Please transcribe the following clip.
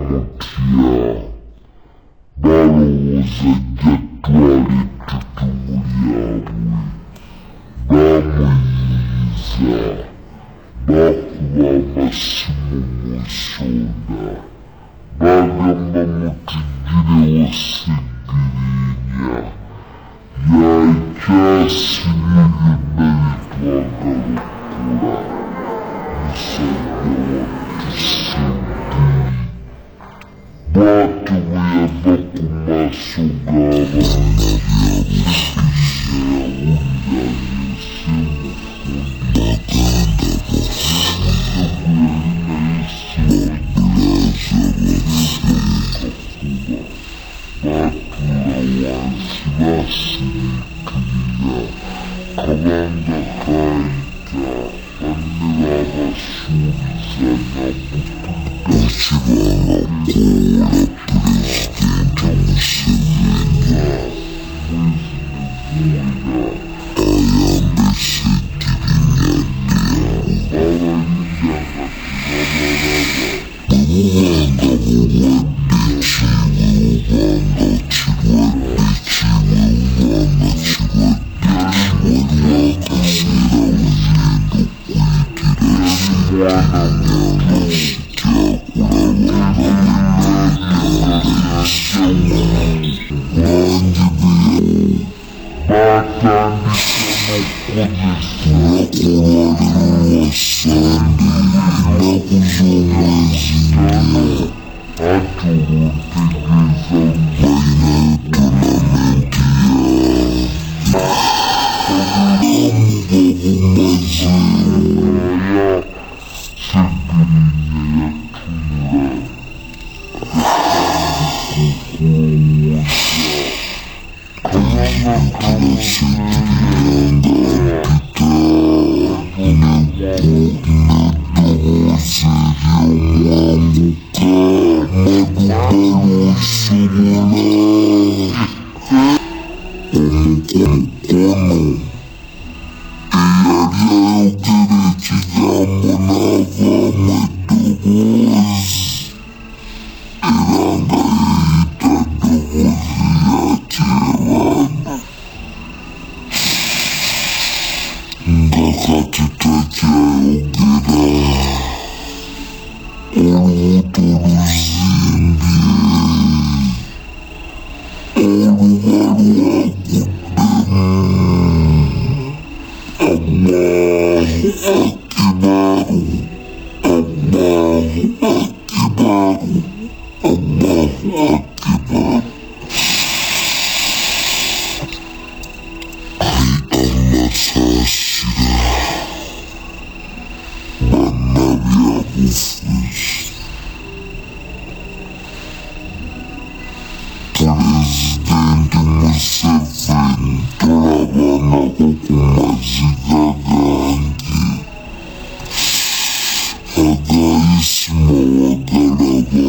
dia baru saja jadwali tutuliawi bamuyiza bakuba amasimumusonda bagamba mutugirewo sigirinya yakyasibye byonna bitwagala okukola musajja wattuseddi bw'atyo bwe yava ku maaso g'abantu yawulira basiriikirira kabanga kaayita banne babasuubiza nabutuga bakibanga koola pulezidenti Museveni mwezi neguwera ayambese Girinyadde abaliyanga tebabalaba bwebubanga bulwadde kiwe obanga kirwadde kiwe waliwo akaseera oyenda okuyitira mwana kyakulaba batandika n'okukozesa olwaleero lwa sande ennaku z'omwezi nnyo ate olwotegeeza balinayo tonamenti obulamu bwebumaze oya Segirinya yatunula kabanga Segirinya ng'apita n'eddoboozi ery'omwanguka Maduka lw'osobola omukono eyali ayogera ekigambo n'avaamu eddoboozi era nga yeeyita ddoboozi ya Kyebanda nga kati takyayogera olubuto luzimbye oluba lwaguddemu Allahu akibaru Allahu akibaru Allahu akibaru Allah saasira bannabyabufuzi Pulezidenti Museveni tolabanako ku maziga gange aga Isima wagalaba